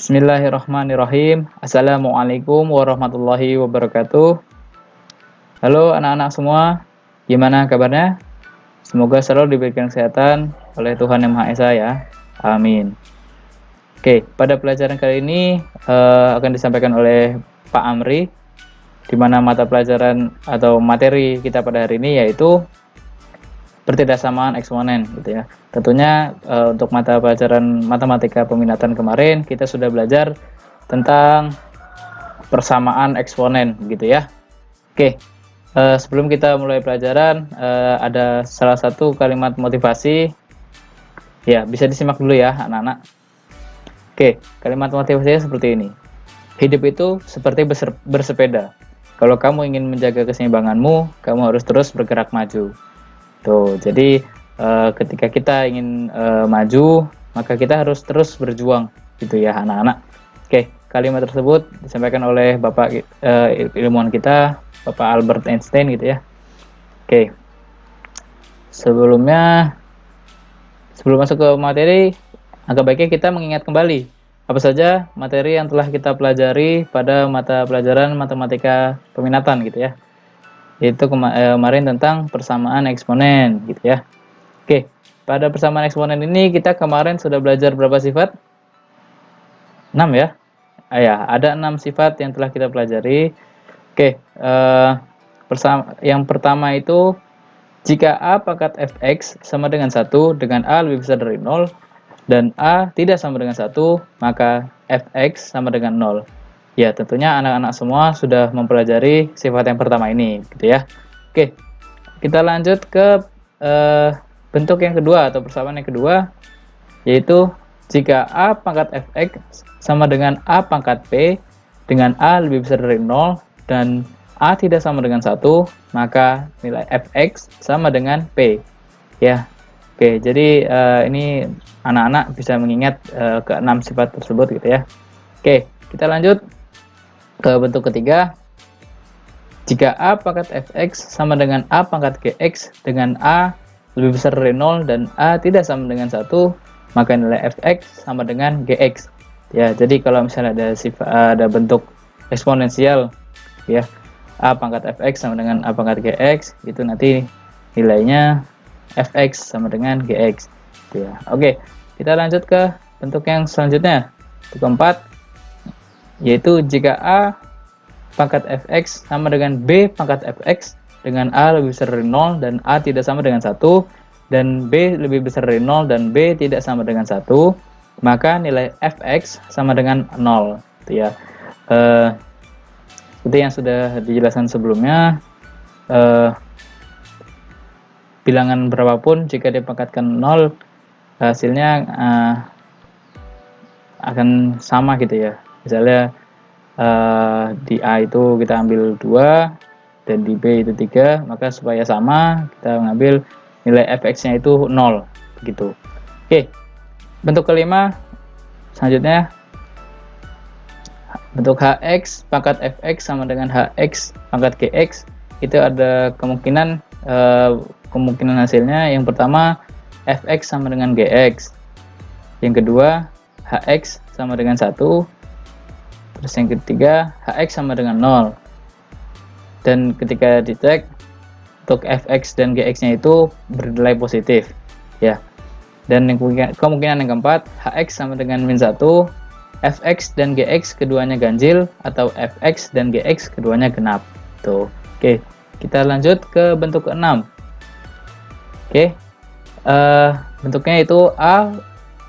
Bismillahirrahmanirrahim. Assalamualaikum warahmatullahi wabarakatuh. Halo anak-anak semua, gimana kabarnya? Semoga selalu diberikan kesehatan oleh Tuhan Yang Maha Esa ya. Amin. Oke, pada pelajaran kali ini akan disampaikan oleh Pak Amri, di mana mata pelajaran atau materi kita pada hari ini yaitu pertidaksamaan eksponen gitu ya. Tentunya untuk mata pelajaran matematika peminatan kemarin kita sudah belajar tentang persamaan eksponen gitu ya. Oke, sebelum kita mulai pelajaran ada salah satu kalimat motivasi ya, bisa disimak dulu ya anak-anak. Oke, kalimat motivasinya seperti ini. Hidup itu seperti bersepeda. Kalau kamu ingin menjaga keseimbanganmu, kamu harus terus bergerak maju. Tuh, jadi ketika kita ingin maju, maka kita harus terus berjuang gitu ya anak-anak. Oke, kalimat tersebut disampaikan oleh Bapak ilmuwan kita, Bapak Albert Einstein gitu ya. Oke, sebelum masuk ke materi, agak baiknya kita mengingat kembali apa saja materi yang telah kita pelajari pada mata pelajaran matematika peminatan gitu ya. Yaitu kemarin tentang persamaan eksponen gitu ya. Oke, pada persamaan eksponen ini kita kemarin sudah belajar berapa sifat? 6 ya. Ya, ada 6 sifat yang telah kita pelajari. Oke, yang pertama itu jika A pangkat fx sama dengan 1 dengan A lebih besar dari 0 dan A tidak sama dengan 1, maka fx sama dengan 0. Ya, tentunya anak-anak semua sudah mempelajari sifat yang pertama ini gitu ya. Oke, kita lanjut ke bentuk yang kedua atau persamaan yang kedua, yaitu jika A pangkat fx sama dengan A pangkat p dengan A lebih besar dari 0 dan A tidak sama dengan 1, maka nilai fx sama dengan p ya. Oke, jadi ini anak-anak bisa mengingat ke-6 sifat tersebut gitu ya. Oke, kita lanjut ke bentuk ketiga. Jika A pangkat fx sama dengan A pangkat gx dengan A lebih besar dari 0 dan A tidak sama dengan 1, maka nilai fx sama dengan gx. Ya, jadi kalau misalnya ada bentuk eksponensial ya, A pangkat fx sama dengan A pangkat gx, itu nanti nilainya fx sama dengan gx ya. Oke, kita lanjut ke bentuk yang selanjutnya, bentuk keempat, yaitu jika A pangkat fx sama dengan B pangkat fx dengan A lebih besar dari 0 dan A tidak sama dengan 1 dan B lebih besar dari 0 dan B tidak sama dengan 1, maka nilai fx sama dengan 0 gitu ya. Seperti yang sudah dijelaskan sebelumnya, bilangan berapapun jika dipangkatkan 0 hasilnya akan sama gitu ya. Misalnya di A itu kita ambil 2 dan di B itu 3, maka supaya sama kita mengambil nilai fx-nya itu 0 begitu. Oke, bentuk kelima selanjutnya, bentuk hx pangkat fx sama dengan hx pangkat gx, itu ada kemungkinan hasilnya yang pertama fx sama dengan gx, yang kedua hx sama dengan 1, terus yang ketiga hx sama dengan 0. Dan ketika dicek untuk fx dan gx nya itu bernilai positif ya. Dan kemungkinan yang keempat hx sama dengan min 1, fx dan gx keduanya ganjil atau fx dan gx keduanya genap tuh. Oke, kita lanjut ke bentuk keenam. Oke, bentuknya itu A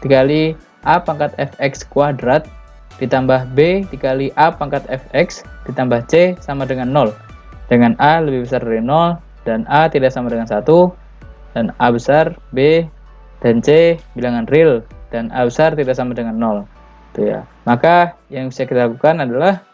dikali A pangkat fx kuadrat ditambah B dikali A pangkat fx ditambah C sama dengan 0 dengan A lebih besar dari 0 dan A tidak sama dengan 1 dan A besar, B dan C bilangan real dan A besar tidak sama dengan 0 itu ya. Maka yang bisa kita lakukan adalah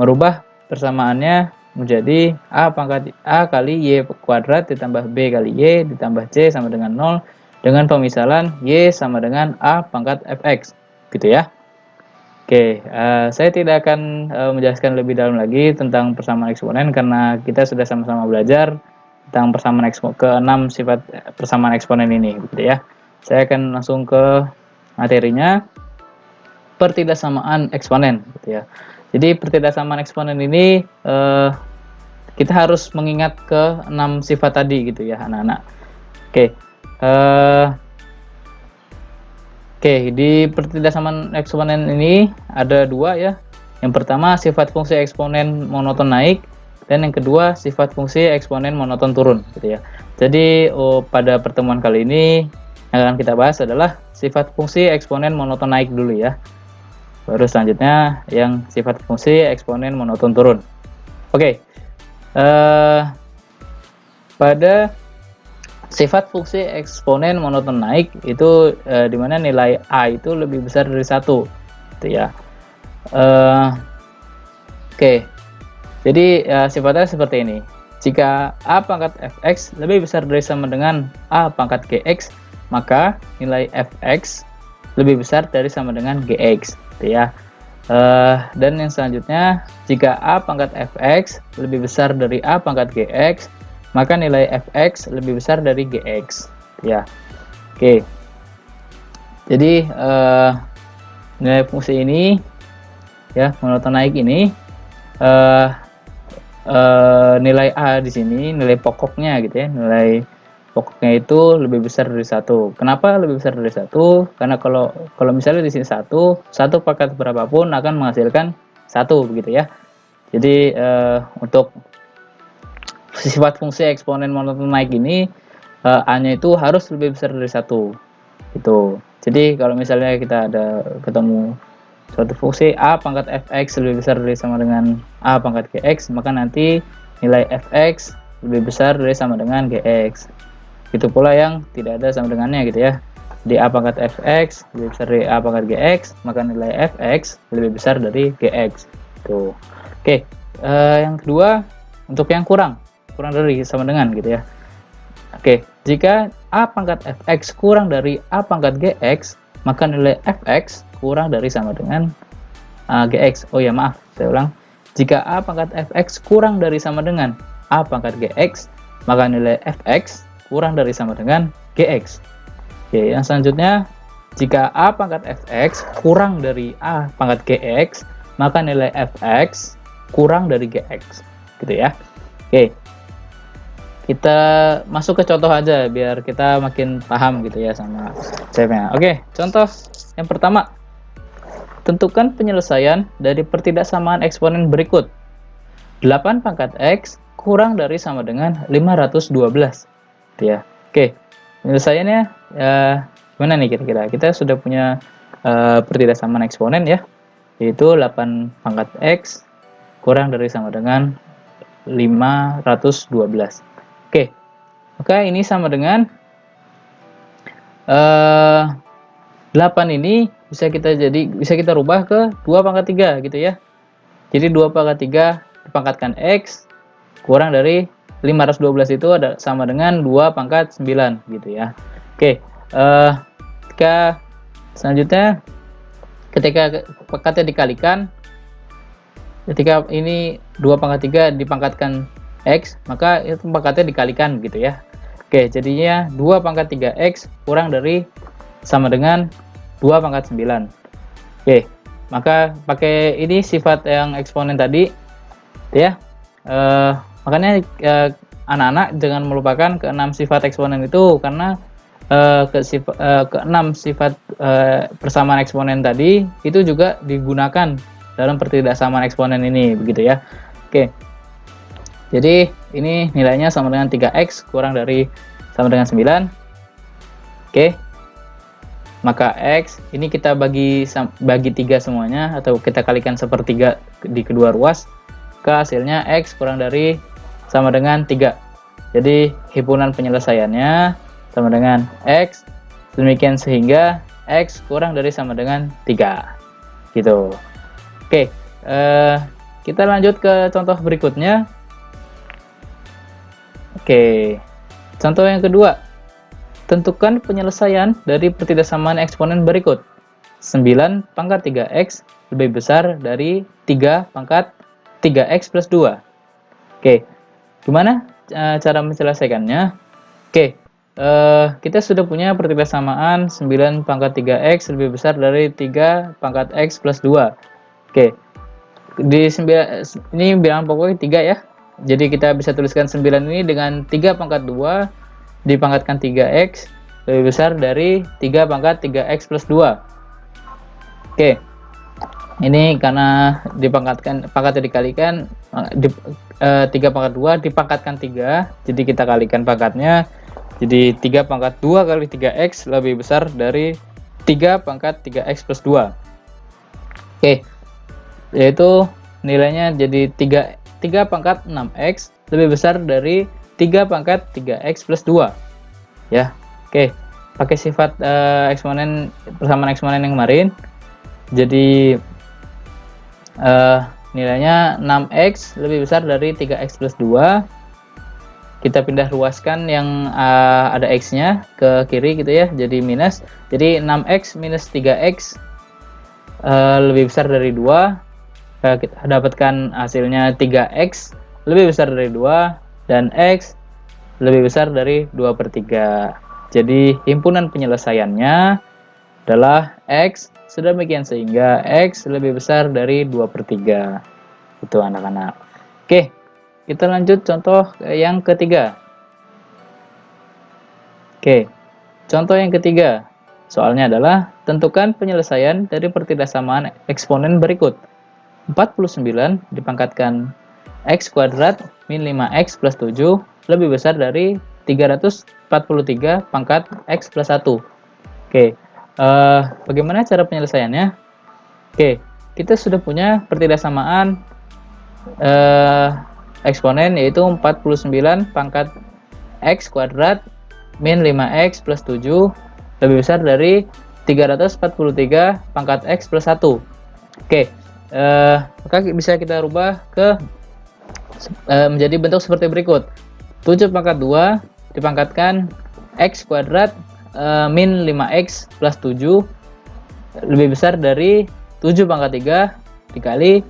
merubah persamaannya menjadi A pangkat A kali Y kuadrat ditambah B kali Y ditambah C sama dengan 0 dengan pemisalan Y sama dengan A pangkat fx gitu ya. Oke, saya tidak akan menjelaskan lebih dalam lagi tentang persamaan eksponen karena kita sudah sama-sama belajar tentang persamaan ke-6 sifat persamaan eksponen ini gitu ya. Saya akan langsung ke materinya. pertidaksamaan eksponen gitu ya. Jadi pertidaksamaan eksponen ini kita harus mengingat ke 6 sifat tadi gitu ya anak-anak. Oke. Di pertidaksamaan eksponen ini ada dua ya. Yang pertama sifat fungsi eksponen monoton naik, dan yang kedua sifat fungsi eksponen monoton turun gitu ya. Jadi pada pertemuan kali ini yang akan kita bahas adalah sifat fungsi eksponen monoton naik dulu ya. Baru selanjutnya yang sifat fungsi eksponen monoton turun. Oke. Pada sifat fungsi eksponen monoton naik itu dimana nilai A itu lebih besar dari 1 gitu ya. Jadi sifatnya seperti ini. Jika A pangkat fx lebih besar dari sama dengan A pangkat gx, maka nilai fx lebih besar dari sama dengan gx gitu ya. Dan yang selanjutnya, jika A pangkat fx lebih besar dari A pangkat gx, maka nilai fx lebih besar dari gx ya. Jadi nilai fungsi ini ya, monoton naik ini, nilai A di sini nilai pokoknya gitu ya, nilai pokoknya itu lebih besar dari 1. Kenapa lebih besar dari 1? Karena kalau misalnya di sini 1 pangkat berapapun akan menghasilkan 1 begitu ya. Jadi untuk sifat fungsi eksponen monoton naik ini A-nya itu harus lebih besar dari 1 gitu. Jadi kalau misalnya kita ada ketemu suatu fungsi A pangkat fx lebih besar dari sama dengan A pangkat gx, maka nanti nilai fx lebih besar dari sama dengan gx. Itu pula yang tidak ada sama dengannya gitu ya. Di A pangkat fx lebih besar dari A pangkat gx, maka nilai fx lebih besar dari gx. Tuh. Yang kedua, untuk yang kurang dari sama dengan gitu ya. Jika A pangkat fx kurang dari A pangkat gx, maka nilai fx kurang dari sama dengan gx. Saya ulang. Jika A pangkat fx kurang dari sama dengan A pangkat gx, maka nilai fx kurang dari sama dengan gx. Yang selanjutnya, jika A pangkat fx kurang dari A pangkat gx, maka nilai fx kurang dari gx gitu ya. Kita masuk ke contoh aja biar kita makin paham gitu ya sama konsepnya. Contoh yang pertama, tentukan penyelesaian dari pertidaksamaan eksponen berikut. 8 pangkat x kurang dari sama dengan 512 gitu ya. Penyelesaiannya gimana nih kira-kira? Kita sudah punya pertidaksamaan eksponen ya, yaitu 8 pangkat x kurang dari sama dengan 512. Maka ini sama dengan 8 ini bisa kita rubah ke 2 pangkat 3 gitu ya. Jadi 2 pangkat 3 dipangkatkan x kurang dari 512 itu sama dengan 2 pangkat 9 gitu ya. Selanjutnya ketika pangkatnya dikalikan, ketika ini 2 pangkat 3 dipangkatkan x, maka itu pangkatnya dikalikan gitu ya. Jadinya 2 pangkat 3x kurang dari sama dengan 2 pangkat 9. Maka pakai ini sifat yang eksponen tadi ya. Makanya anak-anak jangan melupakan ke-6 sifat eksponen itu, karena ke-6 sifat persamaan eksponen tadi itu juga digunakan dalam pertidaksamaan eksponen ini begitu ya. Jadi ini nilainya sama dengan 3x kurang dari sama dengan 9. Maka x ini kita bagi 3 semuanya, atau kita kalikan sepertiga di kedua ruas, ke hasilnya x kurang dari sama dengan 3. Jadi himpunan penyelesaiannya sama dengan x, demikian sehingga x kurang dari sama dengan 3 gitu. Kita lanjut ke contoh berikutnya. Contoh yang kedua, tentukan penyelesaian dari pertidaksamaan eksponen berikut. 9 pangkat 3x lebih besar dari 3 pangkat 3x plus 2. Gimana cara menyelesaikannya? kita sudah punya pertidasamaan 9 pangkat 3x lebih besar dari 3 pangkat x plus 2. Oke, di 9 ini bilangan pokoknya 3 ya. Jadi kita bisa tuliskan 9 ini dengan 3 pangkat 2 dipangkatkan 3x lebih besar dari 3 pangkat 3x plus 2. Oke, ini karena dipangkatkan, pangkatnya dikalikan, 3 pangkat 2 dipangkatkan 3, jadi kita kalikan pangkatnya, jadi 3 pangkat 2 kali 3x lebih besar dari 3 pangkat 3x plus 2. Oke, yaitu nilainya jadi 3 pangkat 6x lebih besar dari 3 pangkat 3x plus 2 ya. Oke, pakai sifat eksponen, persamaan eksponen yang kemarin, jadi nilainya 6x lebih besar dari 3x plus 2. Kita pindah ruaskan yang ada x-nya ke kiri gitu ya, jadi minus, jadi 6x minus 3x lebih besar dari 2. Kita dapatkan hasilnya 3x lebih besar dari 2 dan x lebih besar dari 2/3. Jadi himpunan penyelesaiannya adalah x sedemikian sehingga x lebih besar dari 2/3. Itu anak-anak. Oke, kita lanjut contoh yang ketiga. Oke, contoh yang ketiga. Soalnya adalah tentukan penyelesaian dari pertidaksamaan eksponen berikut. 49 dipangkatkan x kuadrat min 5x plus 7 lebih besar dari 343 pangkat x plus 1. Oke, bagaimana cara penyelesaiannya? Oke, kita sudah punya pertidaksamaan eksponen, yaitu 49 pangkat x kuadrat min 5x plus 7 lebih besar dari 343 pangkat x plus 1. Oke, maka bisa kita rubah ke menjadi bentuk seperti berikut. 7 pangkat 2 dipangkatkan x kuadrat min 5x plus 7 lebih besar dari 7 pangkat 3 dikali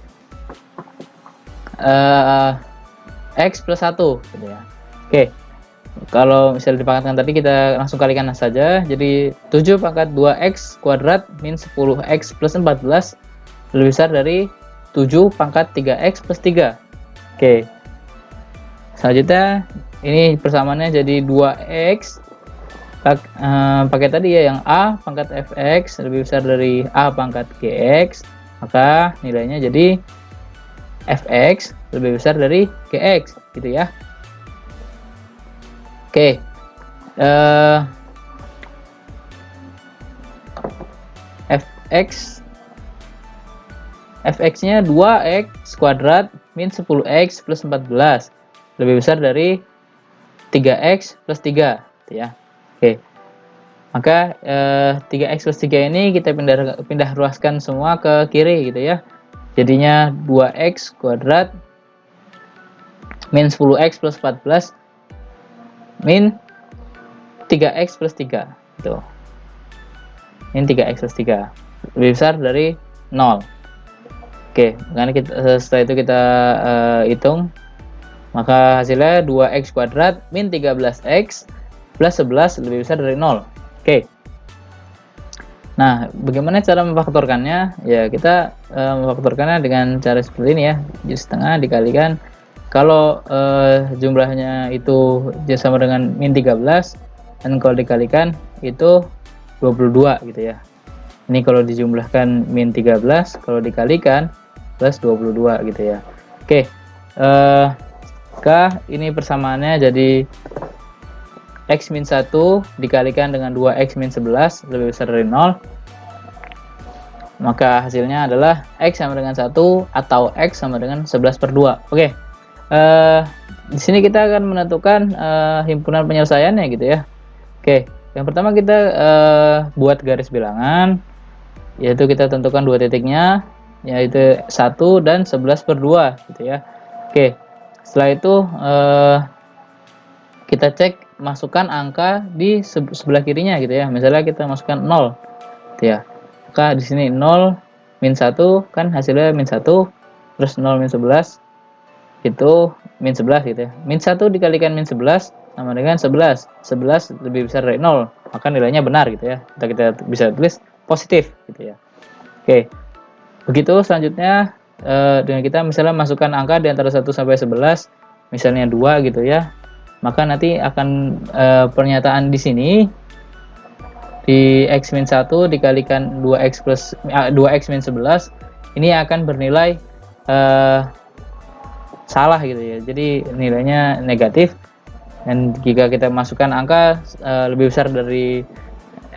x plus 1 gitu ya. Oke, kalau misalnya dipangkatkan tadi, kita langsung kalikan saja. Jadi 7 pangkat 2x kuadrat min 10x plus 14 lebih besar dari 7 pangkat 3x plus 3. Oke, selanjutnya ini persamaannya jadi 2x pakai tadi ya, yang a pangkat fx lebih besar dari a pangkat gx, maka nilainya jadi fx lebih besar dari gx gitu ya. Oke, fx-nya 2x kuadrat min 10x plus 14 lebih besar dari 3x plus 3 gitu ya. Oke, maka 3x plus 3 ini kita pindah ruaskan semua ke kiri gitu ya. Jadinya 2x kuadrat min 10x plus 14 min 3x plus 3 gitu. Min 3x plus 3 lebih besar dari 0. Oke, karena setelah itu kita hitung, maka hasilnya 2x kuadrat min 13x plus 11 lebih besar dari 0. Oke, nah bagaimana cara memfaktorkannya? Ya, kita memfaktorkannya dengan cara seperti ini ya. Jadi setengah dikalikan, kalau jumlahnya itu sama dengan min 13, dan kalau dikalikan itu 22 gitu ya. Ini kalau dijumlahkan min 13, kalau dikalikan plus 22 gitu ya. Oke, ini persamaannya jadi x min 1 dikalikan dengan 2x min 11 lebih besar dari 0. Maka hasilnya adalah x sama dengan 1 atau x sama dengan 11/2. Oke, di sini kita akan menentukan himpunan penyelesaiannya gitu ya. Oke, yang pertama kita buat garis bilangan, yaitu kita tentukan dua titiknya, yaitu 1 dan 11/2 gitu ya. Oke, setelah itu kita cek masukkan angka di sebelah kirinya gitu ya. Misalnya kita masukkan 0 gitu ya. Maka di sini 0 min 1 kan hasilnya min 1, terus 0 min 11 itu min 11 gitu ya. Min 1 dikalikan min 11 sama dengan 11. 11 lebih besar dari 0, maka nilainya benar gitu ya. Kita bisa tulis positif gitu ya. Oke. Begitu selanjutnya dengan kita misalnya masukkan angka di antara 1 sampai 11, misalnya 2 gitu ya. Maka nanti akan pernyataan di sini di x-1 dikalikan 2x plus 2x min 11 ini akan bernilai salah gitu ya. Jadi nilainya negatif, dan jika kita masukkan angka lebih besar dari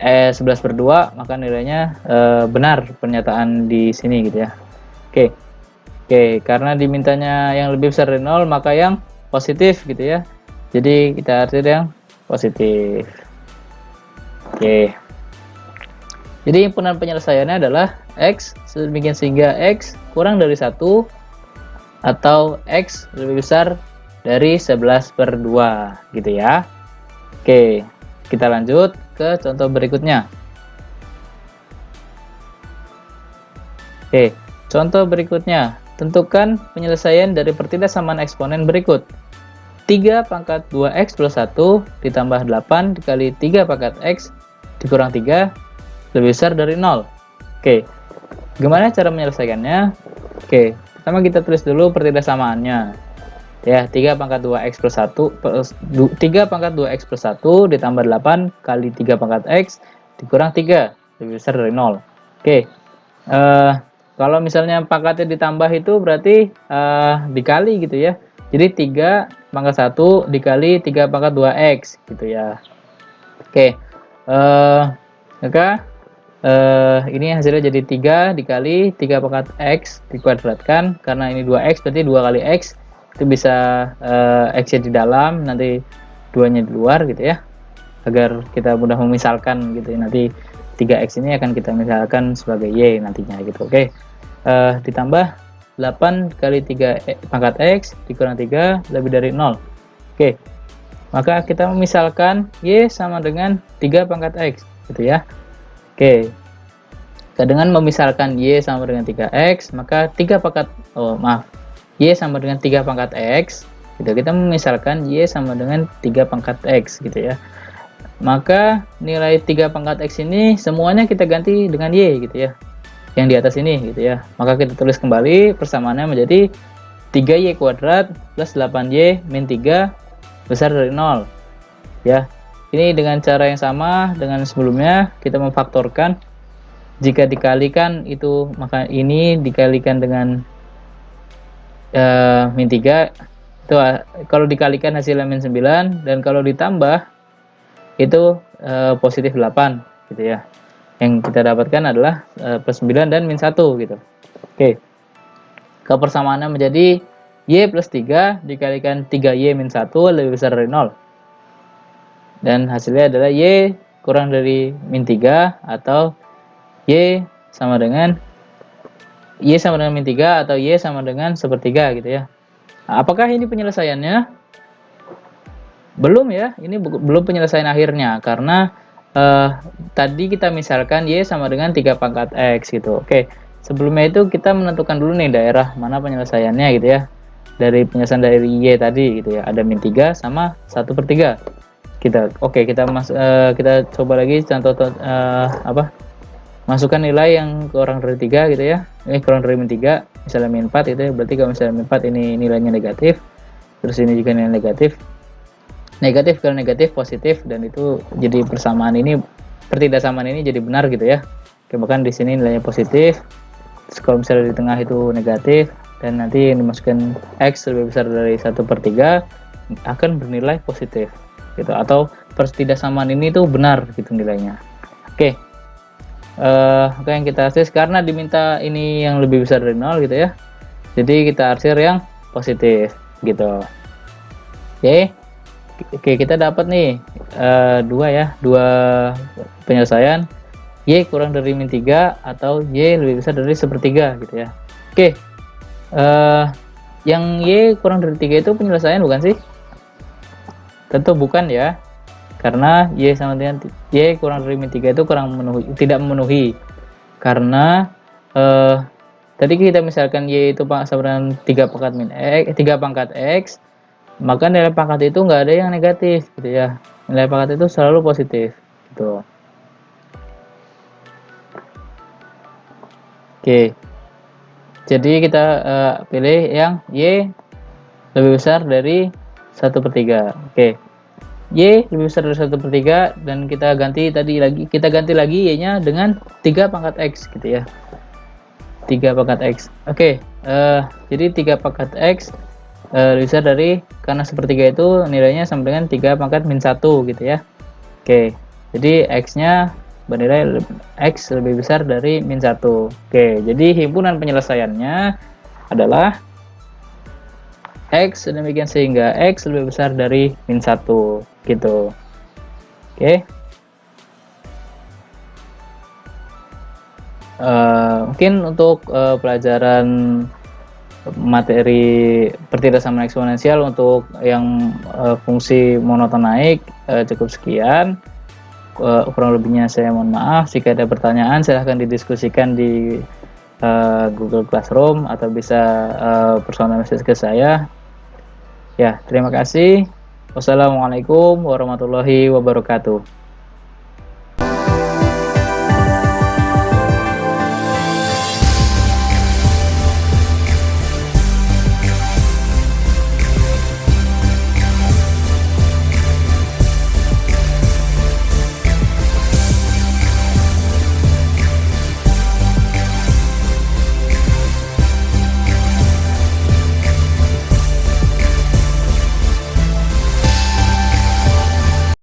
11/2, maka nilainya benar pernyataan di sini gitu ya. Oke, karena dimintanya yang lebih besar dari 0, maka yang positif gitu ya. Jadi kita artikan yang positif. Oke. Jadi himpunan penyelesaiannya adalah x sedemikian sehingga x kurang dari 1 atau x lebih besar dari 11/2 gitu ya. Oke, kita lanjut ke contoh berikutnya. Oke, contoh berikutnya. Tentukan penyelesaian dari pertidaksamaan eksponen berikut. 3 pangkat 2x plus 1 ditambah 8 dikali 3 pangkat x dikurang 3 lebih besar dari 0. Oke, gimana cara menyelesaikannya? Oke, pertama kita tulis dulu pertidaksamaannya. Ya, 3 pangkat 2x plus 1 3 pangkat 2x plus 1 ditambah 8 kali 3 pangkat x dikurang 3 lebih besar dari 0. Oke. Kalau misalnya pangkatnya ditambah itu berarti dikali gitu ya. Jadi 3 pangkat 1 dikali 3 pangkat 2x gitu ya. Oke. Maka ini hasilnya jadi 3 dikali 3 pangkat x dikuadratkan, karena ini 2x berarti 2 kali x, itu bisa x-nya di dalam, nanti 2-nya di luar gitu ya, agar kita mudah memisalkan gitu ya. Nanti 3x ini akan kita misalkan sebagai y nantinya gitu. Oke. Ditambah 8 kali 3 pangkat x dikurang 3 lebih dari 0. Oke, maka kita memisalkan y sama dengan 3 pangkat x gitu ya. Oke, dengan memisalkan y sama dengan 3x, maka y sama dengan 3 pangkat x gitu. Kita memisalkan y sama dengan 3 pangkat x gitu ya. Maka nilai 3 pangkat x ini semuanya kita ganti dengan y gitu ya, yang di atas ini gitu ya. Maka kita tulis kembali persamaannya menjadi 3y kuadrat plus 8y min 3 besar dari 0 ya. Ini dengan cara yang sama dengan sebelumnya, kita memfaktorkan. Jika dikalikan itu, maka ini dikalikan dengan min 3 itu kalau dikalikan hasilnya min 9, dan kalau ditambah itu positif 8 gitu ya. Yang kita dapatkan adalah plus 9 dan min 1 gitu. Oke. Kepersamaannya menjadi y plus 3 dikalikan 3y min 1 lebih besar dari 0. Dan hasilnya adalah y kurang dari min 3 atau y sama dengan min 3 atau y sama dengan sepertiga gitu ya. Nah, apakah ini penyelesaiannya? Belum ya, ini belum penyelesaian akhirnya, karena tadi kita misalkan y sama dengan 3 pangkat x gitu. Oke, sebelumnya itu kita menentukan dulu nih daerah mana penyelesaiannya gitu ya. Dari penyelesaian dari y tadi gitu ya, ada min 3 sama 1/3. Kita coba lagi contoh masukkan nilai yang kurang dari 3 gitu ya. Ini kurang dari min 3, misalnya min 4 gitu ya. Berarti kalau misalnya min 4 ini nilainya negatif, terus ini juga nilai negatif. Negatif kalau negatif positif, dan itu jadi pertidaksamaan ini jadi benar gitu ya. Oke, bahkan di sini nilainya positif. Terus kalau misalnya di tengah itu negatif, dan nanti yang dimasukkan x lebih besar dari 1/3 akan bernilai positif gitu, atau pertidaksamaan ini tuh benar gitu nilainya. Oke. Oke, yang kita arsir karena diminta ini yang lebih besar dari 0 gitu ya. Jadi kita arsir yang positif gitu. Oke, kita dapat nih dua penyelesaian, y kurang dari min 3 atau y lebih besar dari 1/3 gitu ya. Oke. Yang y kurang dari 3 itu penyelesaian bukan sih? Tentu bukan ya, karena y sama dengan y kurang dari min 3 itu tidak memenuhi, karena tadi kita misalkan y itu sama dengan 3 pangkat x, maka nilai pangkat itu nggak ada yang negatif gitu ya. Nilai pangkat itu selalu positif gitu. Oke, jadi kita pilih yang Y lebih besar dari 1/3. Oke, Y lebih besar dari 1/3 dan kita ganti lagi Y-nya dengan 3 pangkat X gitu ya. 3 pangkat X. Oke, jadi 3 pangkat X lebih besar dari, karena 1/3 itu nilainya sama dengan 3 pangkat min 1 gitu ya. Oke, jadi X-nya bernilai X lebih besar dari min 1. Oke, jadi himpunan penyelesaiannya adalah X demikian sehingga X lebih besar dari min 1 gitu. Oke. Mungkin untuk pelajaran materi pertidasamaan eksponensial untuk yang fungsi monoton naik cukup sekian. Kurang lebihnya saya mohon maaf. Jika ada pertanyaan silahkan didiskusikan di Google Classroom atau bisa personal message ke saya. Ya, terima kasih. Wassalamualaikum warahmatullahi wabarakatuh.